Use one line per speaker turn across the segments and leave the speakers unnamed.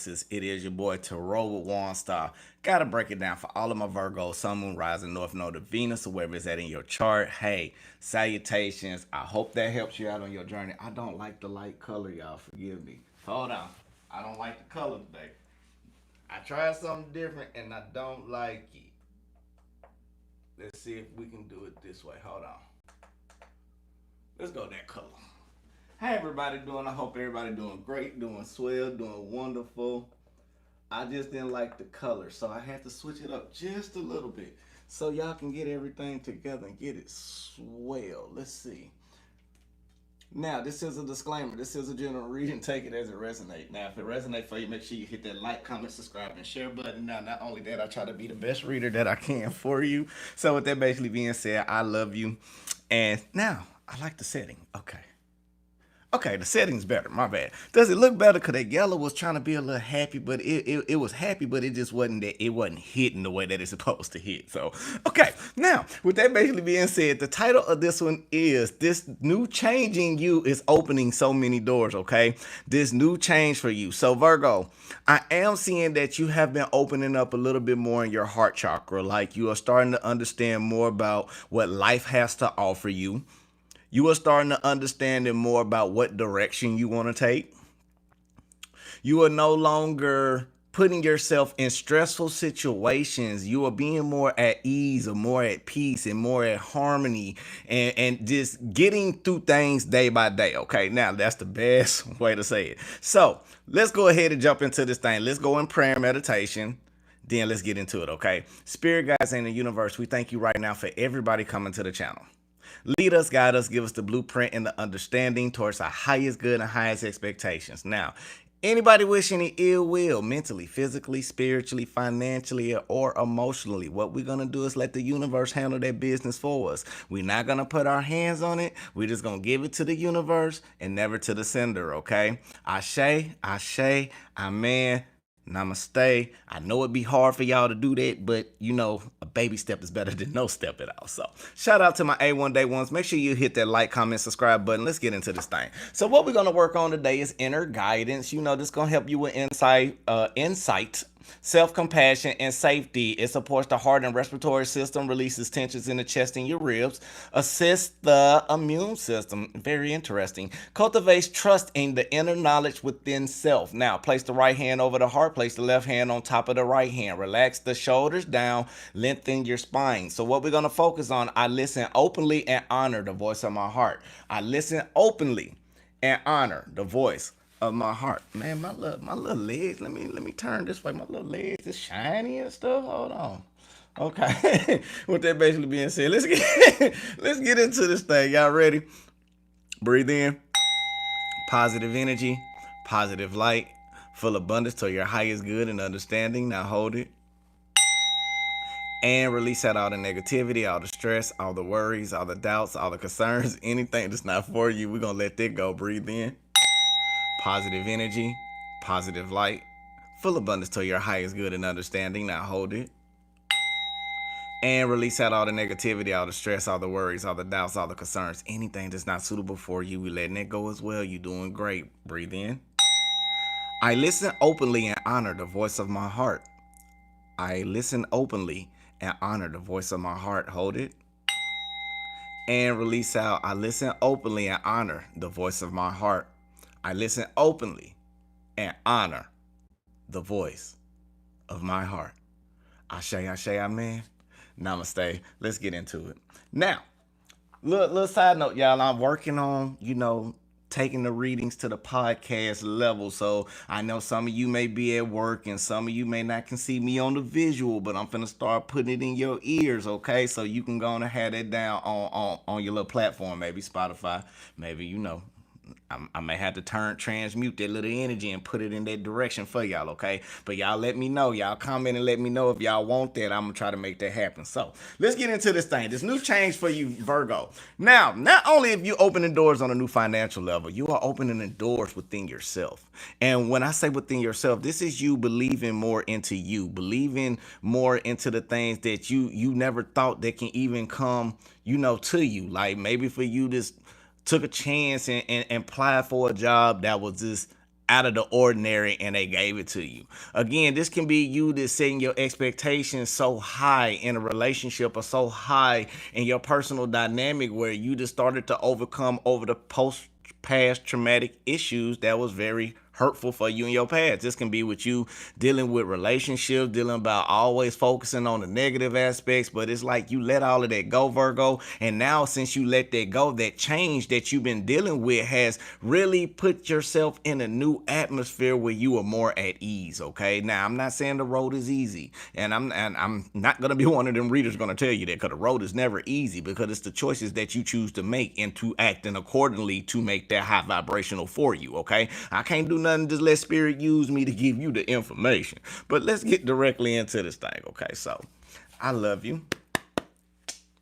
It is your boy Tarot with Waunstar. Gotta break it down for all of my Virgos, Sun, Moon, Rising, North Node of Venus, or wherever it's at in your chart. Hey, salutations. I hope that helps you out on your journey. I don't like the light color, y'all. Forgive me. Hold on. I don't like the color today. I tried something different and I don't like it. Let's see if we can do it this way. Hold on. Let's go that color. How everybody doing? I hope everybody doing great, doing swell, doing wonderful. I just didn't like the color, so I had to switch it up just a little bit so y'all can get everything together and get it swell. Let's see. Now, this is a disclaimer. This is a general reading. Take it as it resonates. Now, if it resonates for you, make sure you hit that like, comment, subscribe, and share button. Now, not only that, I try to be the best reader that I can for you. So, with that basically being said, I love you. And now, I like the setting. Okay. Okay, the setting's better. My bad. Does it look better? Cause that yellow was trying to be a little happy, but it was happy, but it just wasn't that it wasn't hitting the way that it's supposed to hit. So okay, now with that basically being said, the title of this one is "This New Change in You is Opening So Many Doors." Okay, this new change for you. So Virgo, I am seeing that you have been opening up a little bit more in your heart chakra. Like you are starting to understand more about what life has to offer you. You are starting to understand more about what direction you want to take. You are no longer putting yourself in stressful situations. You are being more at ease or more at peace and more at harmony and just getting through things day by day. Okay, now that's the best way to say it. So let's go ahead and jump into this thing. Let's go in prayer and meditation. Then let's get into it, okay? Spirit guides in the universe, we thank you right now for everybody coming to the channel. Lead us, guide us, give us the blueprint and the understanding towards our highest good and highest expectations. Now, anybody wishing any ill will, mentally, physically, spiritually, financially, or emotionally, what we're going to do is let the universe handle that business for us. We're not going to put our hands on it. We're just going to give it to the universe and never to the sender, okay? Ashe, ashe, amen. Namaste. I know it'd be hard for y'all to do that, but you know, a baby step is better than no step at all. So shout out to my A1 Day ones. Make sure you hit that like, comment, subscribe button. Let's get into this thing. So what we're going to work on today is inner guidance. You know, this is going to help you with insight, self-compassion, and safety. It supports the heart and respiratory system, releases tensions in the chest and your ribs, assists the immune system. Very interesting. Cultivates trust in the inner knowledge within self. Now, place the right hand over the heart, place the left hand on top of the right hand. Relax the shoulders down, lengthen your spine. So what we're going to focus on, I listen openly and honor the voice of my heart. I listen openly and honor the voice of my heart. Man, my little legs. Let me turn this way. My little legs is shiny and stuff. Hold on. Okay. With that basically being said, let's get let's get into this thing. Y'all ready? Breathe in. Positive energy, positive light, full abundance to your highest good and understanding. Now hold it. And release out all the negativity, all the stress, all the worries, all the doubts, all the concerns, anything that's not for you. We're gonna let that go. Breathe in. Positive energy, positive light, full abundance to your highest good and understanding. Now hold it. And release out all the negativity, all the stress, all the worries, all the doubts, all the concerns, anything that's not suitable for you. We letting it go as well. You doing great. Breathe in. I listen openly and honor the voice of my heart. I listen openly and honor the voice of my heart. Hold it. And release out. I listen openly and honor the voice of my heart. I listen openly and honor the voice of my heart. Ashe, ashe, amen. Namaste. Let's get into it. Now, little side note, y'all. I'm working on, taking the readings to the podcast level. So I know some of you may be at work and some of you may not can see me on the visual, but I'm finna start putting it in your ears, okay? So you can go and have that down on your little platform, maybe Spotify, maybe I may have to transmute that little energy and put it in that direction for y'all, okay? But y'all let me know. Y'all comment and let me know if y'all want that. I'm going to try to make that happen. So let's get into this thing. This new change for you, Virgo. Now, not only have you opening doors on a new financial level, you are opening the doors within yourself. And when I say within yourself, this is you believing more into you, believing more into the things that you never thought that can even come, to you. Like maybe for you, this took a chance and applied for a job that was just out of the ordinary and they gave it to you. Again, this can be you that's setting your expectations so high in a relationship or so high in your personal dynamic where you just started to overcome over the past traumatic issues that was very hurtful for you in your past. This can be with you dealing with relationships, dealing about always focusing on the negative aspects, but it's like you let all of that go, Virgo. And now since you let that go, that change that you've been dealing with has really put yourself in a new atmosphere where you are more at ease. Okay. Now I'm not saying the road is easy, and I'm not gonna be one of them readers gonna tell you that, because the road is never easy, because it's the choices that you choose to make and to acting accordingly to make that high vibrational for you. Okay. I can't do nothing, just let spirit use me to give you the information. But let's get directly into this thing. Okay, so I love you.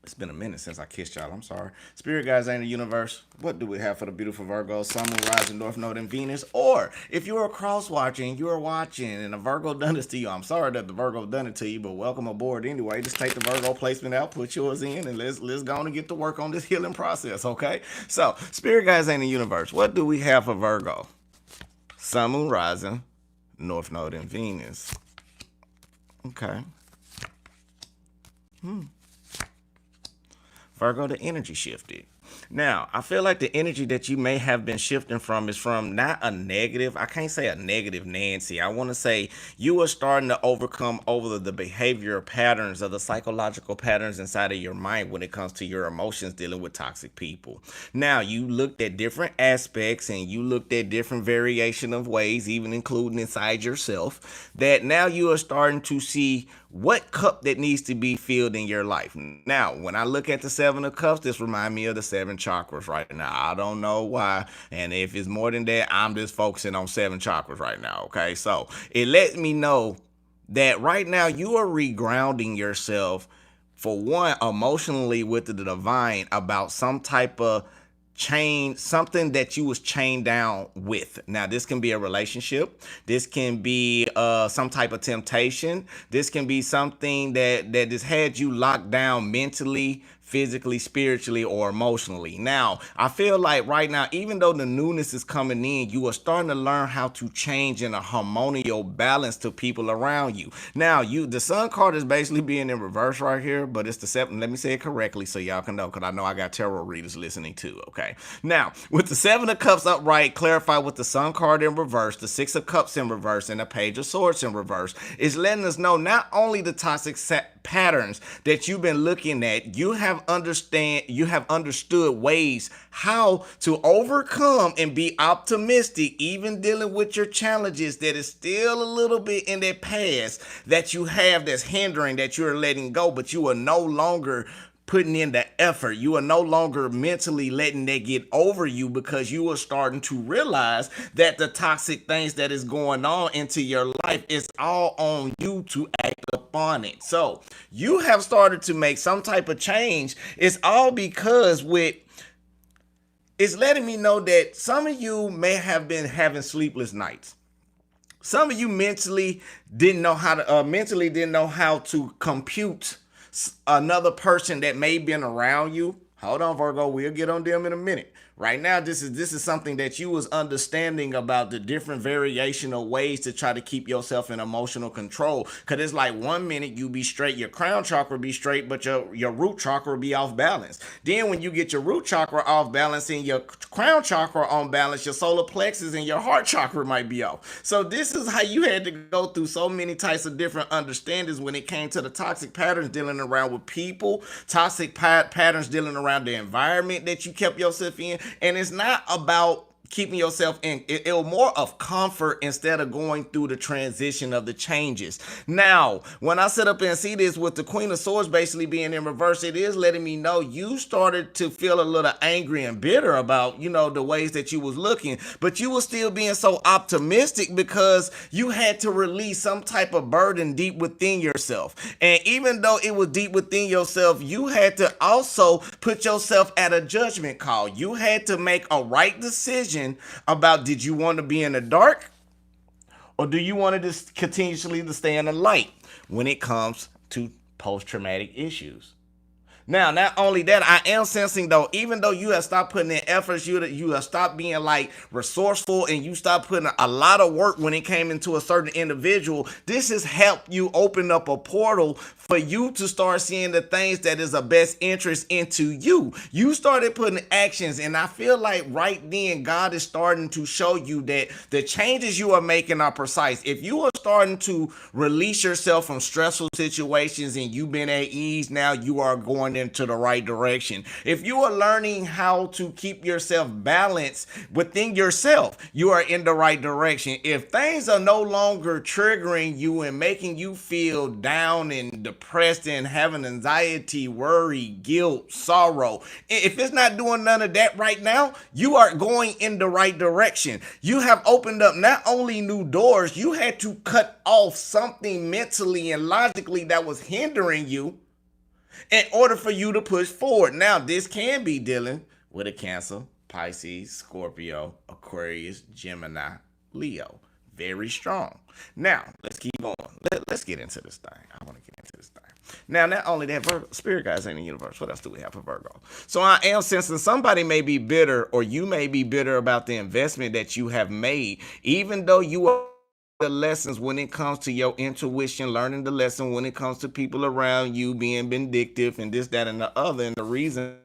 It's been a minute since I kissed y'all. I'm sorry. Spirit guides in the universe, what do we have for the beautiful Virgo, Sun, Moon, Rising, North Node, and Venus? Or if you're a cross watching, you're watching, and a Virgo done this to you. I'm sorry that the Virgo done it to you, but welcome aboard anyway. Just take the Virgo placement out, put yours in, and let's go on and get to work on this healing process. Okay. So Spirit guides in the universe, what do we have for Virgo? Sun, Moon, Rising, North Node, and Venus. Okay. Virgo, the energy shifted. Now, I feel like the energy that you may have been shifting from is from not a negative. I can't say a negative Nancy. I want to say you are starting to overcome over the behavioral patterns or the psychological patterns inside of your mind when it comes to your emotions dealing with toxic people. Now, you looked at different aspects and you looked at different variation of ways, even including inside yourself, that now you are starting to see what cup that needs to be filled in your life. Now, when I look at the Seven of Cups, this reminds me of the seven chakras right now. I don't know why. And if it's more than that, I'm just focusing on seven chakras right now. Okay. So it lets me know that right now you are regrounding yourself, for one, emotionally with the divine about some type of chain, something that you was chained down with. Now, this can be a relationship. This can be some type of temptation. This can be something that just had you locked down mentally, physically, spiritually, or emotionally. Now, I feel like right now, even though the newness is coming in, you are starting to learn how to change in a harmonious balance to people around you. Now, the Sun card is basically being in reverse right here, but it's the seven. Let me say it correctly so y'all can know, because I know I got tarot readers listening too. Okay. Now, with the Seven of Cups upright, clarify with the Sun card in reverse, the Six of Cups in reverse, and the Page of Swords in reverse, is letting us know not only the toxic patterns that you've been looking at, you have understood ways how to overcome and be optimistic, even dealing with your challenges that is still a little bit in that past that you have that's hindering, that you're letting go, but you are no longer putting in the effort. You are no longer mentally letting that get over you, because you are starting to realize that the toxic things that is going on into your life is all on you to act upon it. So you have started to make some type of change. It's all because it's letting me know that some of you may have been having sleepless nights. Some of you mentally didn't know how to compute another person that may have been around you. Hold on, Virgo, we'll get on them in a minute. Right now, this is something that you was understanding about the different variational ways to try to keep yourself in emotional control. Because it's like 1 minute you be straight, your crown chakra be straight, but your root chakra be off balance. Then when you get your root chakra off balance and your crown chakra on balance, your solar plexus and your heart chakra might be off. So this is how you had to go through so many types of different understandings when it came to the toxic patterns dealing around with people, toxic patterns dealing around the environment that you kept yourself in. And it's not about keeping yourself in it was more of comfort instead of going through the transition of the changes. Now, when I sit up and see this with the Queen of Swords basically being in reverse, it is letting me know you started to feel a little angry and bitter about, the ways that you was looking, but you were still being so optimistic because you had to release some type of burden deep within yourself. And even though it was deep within yourself, you had to also put yourself at a judgment call. You had to make a right decision about, did you want to be in the dark or do you want to just continuously to stay in the light when it comes to post-traumatic issues? Now, not only that, I am sensing though, even though you have stopped putting in efforts, you have stopped being like resourceful, and you stopped putting a lot of work when it came into a certain individual. This has helped you open up a portal for you to start seeing the things that is of best interest into you. You started putting actions, and I feel like right then God is starting to show you that the changes you are making are precise. If you are starting to release yourself from stressful situations and you've been at ease, now you are going into the right direction. If you are learning how to keep yourself balanced within yourself, you are in the right direction. If things are no longer triggering you and making you feel down and depressed and having anxiety, worry, guilt, sorrow, if it's not doing none of that right now, you are going in the right direction. You have opened up not only new doors, you had to cut off something mentally and logically that was hindering you in order for you to push forward. Now, this can be dealing with a Cancer, Pisces, Scorpio, Aquarius, Gemini, Leo. Very strong. Now, let's keep going. Let's get into this thing. I want to get into this thing. Now, not only that, spirit guides ain't in the universe. What else do we have for Virgo? So I am sensing somebody may be bitter, or you may be bitter about the investment that you have made, even though you are the lessons when it comes to your intuition, learning the lesson when it comes to people around you being vindictive and this, that, and the other. And the reason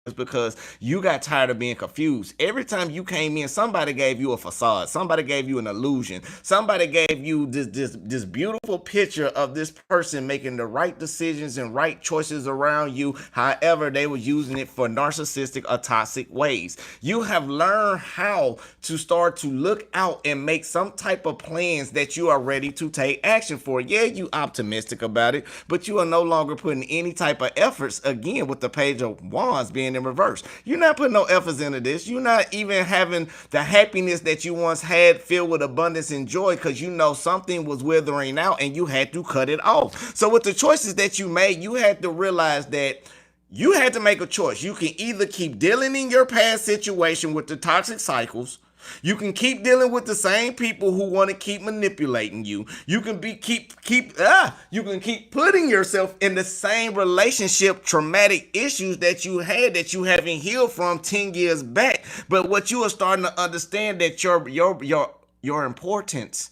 is because you got tired of being confused. Every time you came in, somebody gave you a facade, somebody gave you an illusion, somebody gave you this beautiful picture of this person making the right decisions and right choices around you. However, they were using it for narcissistic or toxic ways. You have learned how to start to look out and make some type of plans that you are ready to take action for. Yeah, you optimistic about it, but you are no longer putting any type of efforts, again, with the Page of Wands being in reverse. You're not putting no efforts into this. You're not even having the happiness that you once had, filled with abundance and joy, because you know something was withering out and you had to cut it off. So with the choices that you made, you had to realize that you had to make a choice. You can either keep dealing in your past situation with the toxic cycles. You can keep dealing with the same people who want to keep manipulating you. You can you can keep putting yourself in the same relationship traumatic issues that you had that you haven't healed from 10 years back. But what you are starting to understand that your importance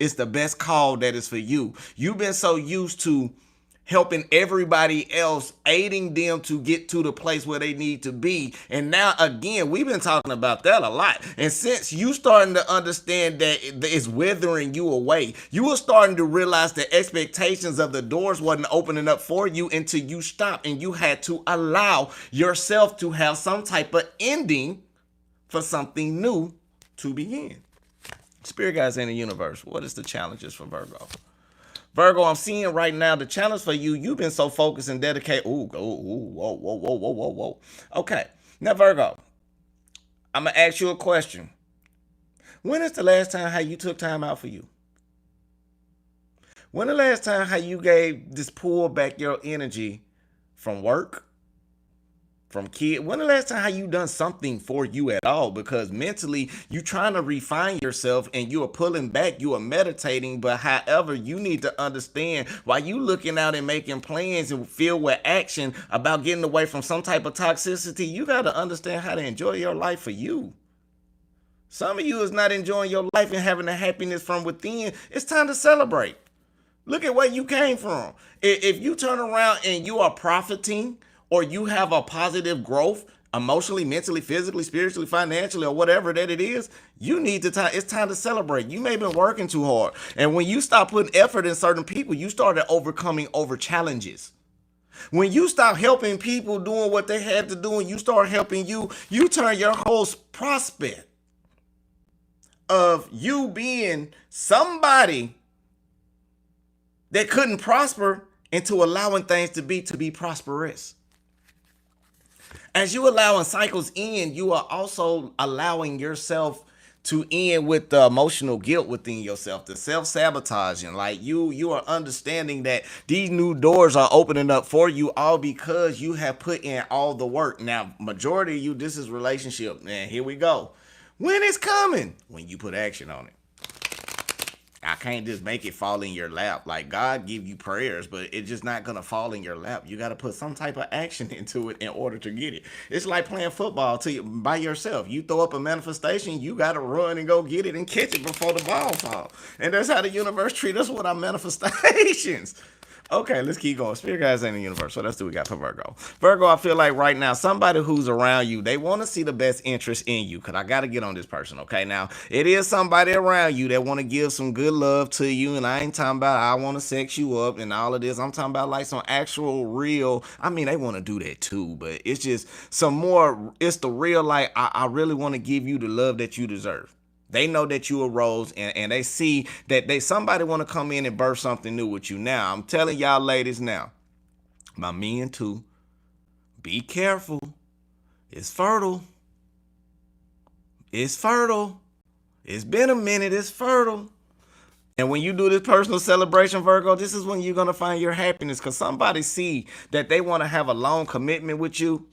is the best call that is for you. You've been so used to helping everybody else, aiding them to get to the place where they need to be. And now, again, we've been talking about that a lot. And since you starting to understand that it's withering you away, you are starting to realize the expectations of the doors wasn't opening up for you until you stopped, and you had to allow yourself to have some type of ending for something new to begin. Spirit guides in the universe, what is the challenges for Virgo? Virgo, I'm seeing right now the challenge for you. You've been so focused and dedicated. Whoa. Okay. Now, Virgo, I'm going to ask you a question. When is the last time how you took time out for you? When the last time how you gave this pull back your energy from work, from kid? When the last time how you done something for you at all? Because mentally you trying to refine yourself and you are pulling back, you are meditating, but however, you need to understand while you looking out and making plans and filled with action about getting away from some type of toxicity, you got to understand how to enjoy your life for you. Some of you is not enjoying your life and having the happiness from within. It's time to celebrate. Look at where you came from. If you turn around and you are profiting, or you have a positive growth emotionally, mentally, physically, spiritually, financially, or whatever that it is, you need to it's time to celebrate. You may have been working too hard. And when you stop putting effort in certain people, you started overcoming over challenges. When you stop helping people doing what they had to do and you start helping you turn your whole prospect of you being somebody that couldn't prosper into allowing things to be prosperous. As you allowing cycles in, you are also allowing yourself to end with the emotional guilt within yourself, the self-sabotaging. Like you are understanding that these new doors are opening up for you all because you have put in all the work. Now, majority of you, this is relationship. Man, here we go. When it's coming? When you put action on it. I can't just make it fall in your lap. Like, God give you prayers, but it's just not gonna fall in your lap. You got to put some type of action into it in order to get it. It's like playing football to you by yourself. You throw up a manifestation, you got to run and go get it and catch it before the ball falls. And that's how the universe treats us with our manifestations. Okay, let's keep going. Spirit guys ain't the universe, so that's what we got for Virgo. Virgo, I feel like right now, somebody who's around you, they want to see the best interest in you, because I got to get on this person, okay? Now, it is somebody around you that want to give some good love to you, and I ain't talking about I want to sex you up and all of this. I'm talking about like some actual real, I mean, they want to do that too, but it's just some more, it's the real, like, I really want to give you the love that you deserve. They know that you arose, and they see that somebody want to come in and birth something new with you. Now, I'm telling y'all ladies now, my men too, be careful. It's fertile. It's fertile. It's been a minute. It's fertile. And when you do this personal celebration, Virgo, this is when you're going to find your happiness, because somebody see that they want to have a long commitment with you,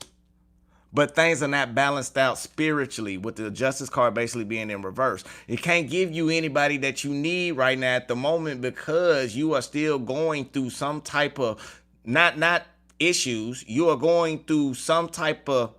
but things are not balanced out spiritually, with the justice card basically being in reverse. It can't give you anybody that you need right now at the moment, because you are still going through some type of, not issues, you are going through some type of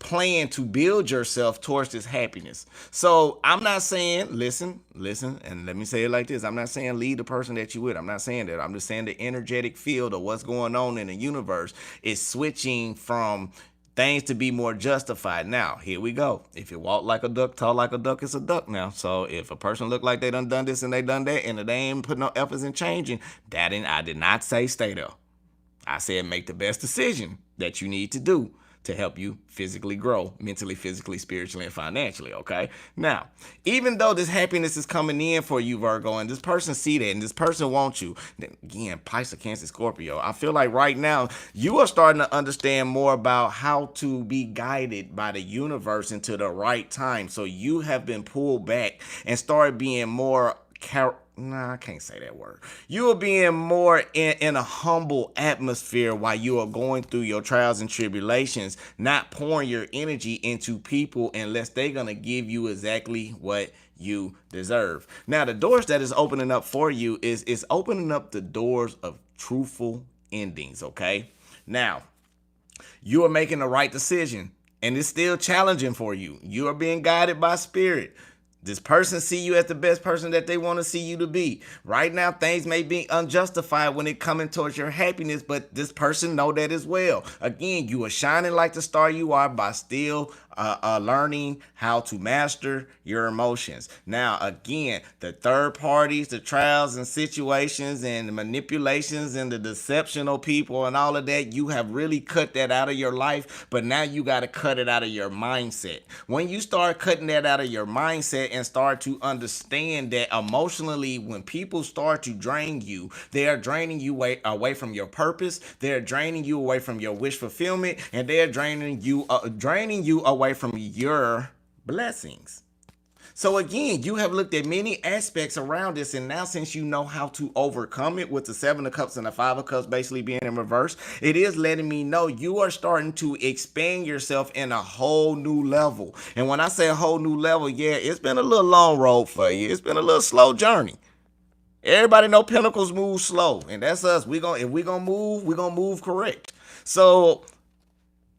plan to build yourself towards this happiness. So I'm not saying, listen, and let me say it like this. I'm not saying leave the person that you with. I'm not saying that. I'm just saying the energetic field of what's going on in the universe is switching from things to be more justified. Now, here we go. If you walk like a duck, talk like a duck, it's a duck now. So if a person look like they done this and they done that, and they ain't put no efforts in changing, I did not say stay there. I said make the best decision that you need to do to help you physically grow, mentally, physically, spiritually, and financially, okay? Now, even though this happiness is coming in for you, Virgo, and this person see that, and this person wants you, then again, Pisces, Cancer, Scorpio, I feel like right now, you are starting to understand more about how to be guided by the universe into the right time. So you have been pulled back and started being more I can't say that word. You are being more in a humble atmosphere while you are going through your trials and tribulations, not pouring your energy into people unless they're going to give you exactly what you deserve. Now, the doors that is opening up for you is opening up the doors of truthful endings, okay? Now, you are making the right decision, and it's still challenging for you. You are being guided by spirit. This person see you as the best person that they want to see you to be. Right now, things may be unjustified when it coming towards your happiness, but this person know that as well. Again, you are shining like the star you are by still learning how to master your emotions. Now, again, the third parties, the trials and situations and the manipulations and the deception of people and all of that, you have really cut that out of your life, but now you got to cut it out of your mindset. When you start cutting that out of your mindset and start to understand that emotionally, when people start to drain you, they are draining you away from your purpose, they're draining you away from your wish fulfillment, and they're draining you away from your blessings. So again, you have looked at many aspects around this, and now since you know how to overcome it with the Seven of Cups and the Five of Cups basically being in reverse, it is letting me know you are starting to expand yourself in a whole new level. And when I say a whole new level, yeah, it's been a little long road for you. It's been a little slow journey. Everybody know Pentacles move slow, and that's us. If we're gonna move correct. So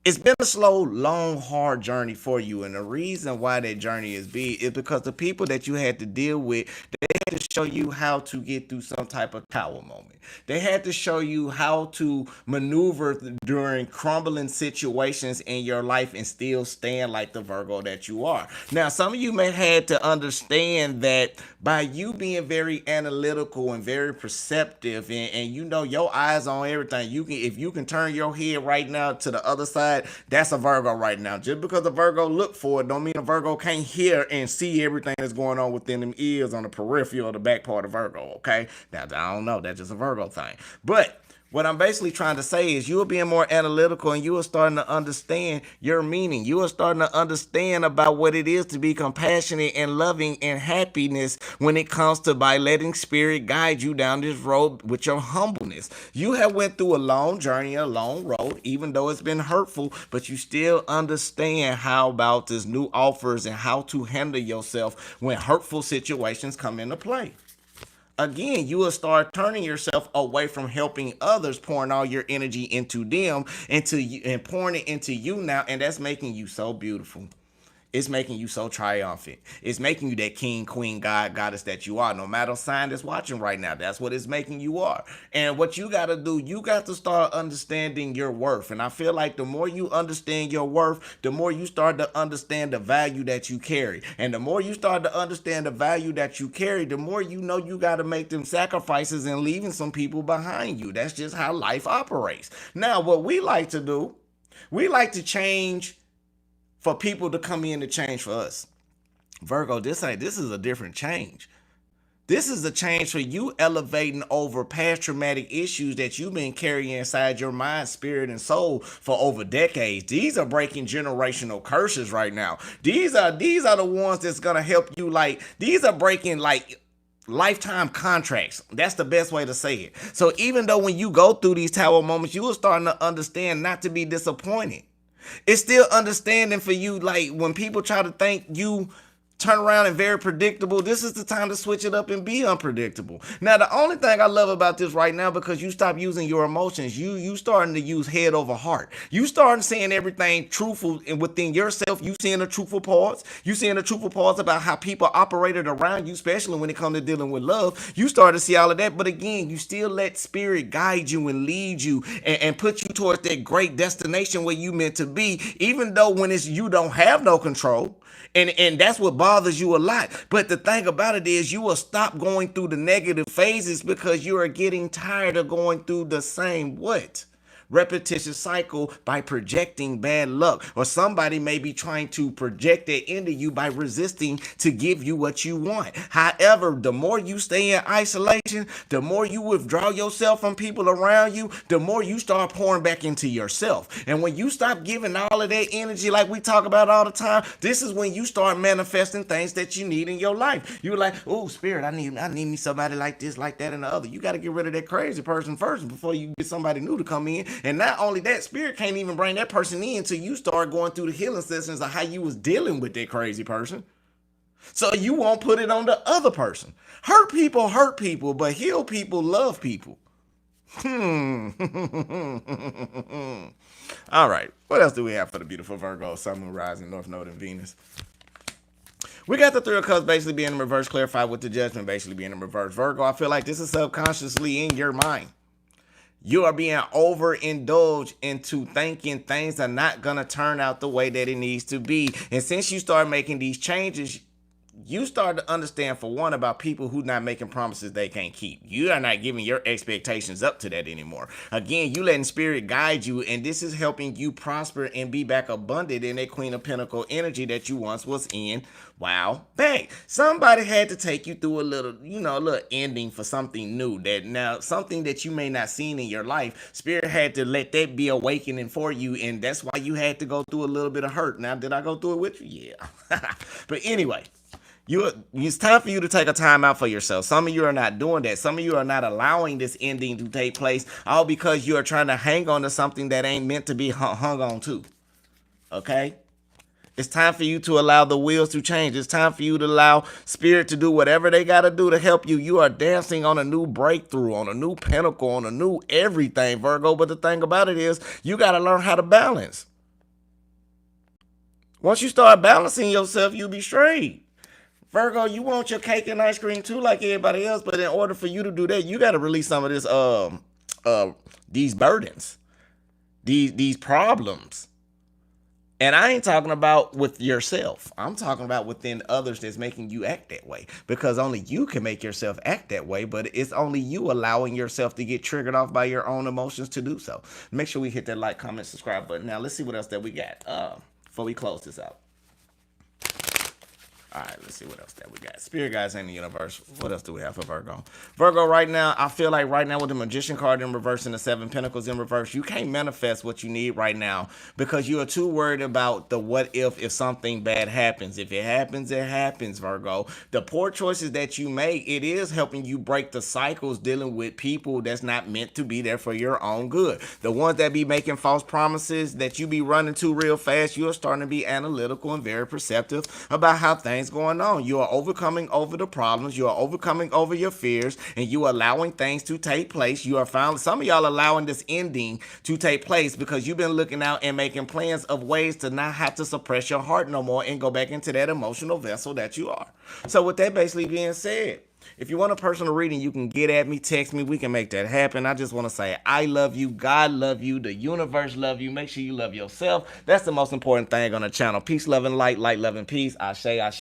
it's been a slow, long, hard journey for you. And the reason why that journey is big is because the people that you had to deal with, they had to show you how to get through some type of tower moment. They had to show you how to maneuver during crumbling situations in your life and still stand like the Virgo that you are. Now, some of you may have to understand that by you being very analytical and very perceptive, and you know your eyes on everything, if you can turn your head right now to the other side, that's a Virgo right now. Just because a Virgo look for it don't mean a Virgo can't hear and see everything that's going on within them ears on the periphery or the back part of Virgo, okay? Now, I don't know. That's just a Virgo thing. But what I'm basically trying to say is you are being more analytical, and you are starting to understand your meaning. You are starting to understand about what it is to be compassionate and loving and happiness when it comes to by letting spirit guide you down this road with your humbleness. You have went through a long journey, a long road, even though it's been hurtful, but you still understand how about this new offers and how to handle yourself when hurtful situations come into play. again, you will start turning yourself away from helping others, pouring all your energy into them, into you, and pouring it into you now, and that's making you so beautiful. It's making you so triumphant. It's making you that king, queen, god, goddess that you are. No matter sign that's watching right now, that's what it's making you are. And what you got to do, you got to start understanding your worth. And I feel like the more you understand your worth, the more you start to understand the value that you carry. And the more you start to understand the value that you carry, the more you know you got to make them sacrifices and leaving some people behind you. That's just how life operates. Now, what we like to do, we like to change for people to come in to change for us. Virgo, this is a different change. This is a change for you elevating over past traumatic issues that you've been carrying inside your mind, spirit, and soul for over decades. These are breaking generational curses right now. These are the ones that's gonna help you. Like, these are breaking like lifetime contracts. That's the best way to say it. So even though when you go through these tower moments, you are starting to understand not to be disappointed. It's still understanding for you, like when people try to think you turn around and very predictable, this is the time to switch it up and be unpredictable. Now, the only thing I love about this right now, because you stop using your emotions, you starting to use head over heart. You starting saying everything truthful and within yourself. You seeing the truthful parts. You seeing the truthful parts about how people operated around you, especially when it comes to dealing with love. You start to see all of that, but again, you still let spirit guide you and lead you and put you towards that great destination where you meant to be, even though when it's you don't have no control. And that's what bothers you a lot. But the thing about it is you will stop going through the negative phases because you are getting tired of going through the same what? Repetitious cycle by projecting bad luck. Or somebody may be trying to project that into you by resisting to give you what you want. However, the more you stay in isolation, the more you withdraw yourself from people around you, the more you start pouring back into yourself. And when you stop giving all of that energy like we talk about all the time, this is when you start manifesting things that you need in your life. You're like, oh, spirit, I need me somebody like this, like that, and the other. You got to get rid of that crazy person first before you get somebody new to come in. And not only that, spirit can't even bring that person in until you start going through the healing sessions of how you was dealing with that crazy person. So you won't put it on the other person. Hurt people, but heal people love people. All right. What else do we have for the beautiful Virgo, Sun, Moon, Rising, North Node, and Venus? We got the Three of Cups basically being in reverse, clarified with the Judgment basically being in reverse. Virgo, I feel like this is subconsciously in your mind. You are being overindulged into thinking things are not going to turn out the way that it needs to be. And since you start making these changes, you start to understand, for one, about people who not making promises they can't keep. You are not giving your expectations up to that anymore. Again, you letting spirit guide you, and this is helping you prosper and be back abundant in that Queen of Pentacles energy that you once was in. Wow, bang. Somebody had to take you through a little ending for something new. That now, something that you may not seen in your life, spirit had to let that be awakening for you, and that's why you had to go through a little bit of hurt. Now, did I go through it with you? Yeah. But anyway, it's time for you to take a time out for yourself. Some of you are not doing that. Some of you are not allowing this ending to take place, all because you are trying to hang on to something that ain't meant to be hung on to. Okay? It's time for you to allow the wheels to change. It's time for you to allow spirit to do whatever they got to do to help you. You are dancing on a new breakthrough, on a new pinnacle, on a new everything, Virgo. But the thing about it is, you got to learn how to balance. Once you start balancing yourself, you'll be straight. Virgo, you want your cake and ice cream too, like everybody else, but in order for you to do that, you got to release some of this, these burdens, these problems. And I ain't talking about with yourself. I'm talking about within others that's making you act that way, because only you can make yourself act that way, but it's only you allowing yourself to get triggered off by your own emotions to do so. Make sure we hit that like, comment, subscribe button. Now, let's see what else that we got before we close this out. All right, let's see what else that we got. Spirit guides in the universe. What else do we have for Virgo? Virgo, right now, I feel like right now with the Magician card in reverse and the Seven Pentacles in reverse, you can't manifest what you need right now because you are too worried about the what if something bad happens. If it happens, it happens, Virgo. The poor choices that you make, it is helping you break the cycles dealing with people that's not meant to be there for your own good. The ones that be making false promises that you be running to real fast, you're starting to be analytical and very perceptive about how things things going on. You are overcoming over the problems. You are overcoming over your fears, and you are allowing things to take place. You are found, some of y'all allowing this ending to take place because you've been looking out and making plans of ways to not have to suppress your heart no more and go back into that emotional vessel that you are. So with that basically being said, if you want a personal reading, you can get at me, text me. We can make that happen. I just want to say I love you. God love you. The universe love you. Make sure you love yourself. That's the most important thing on the channel. Peace, love, and light. Light, love, and peace. Ashe, ashe.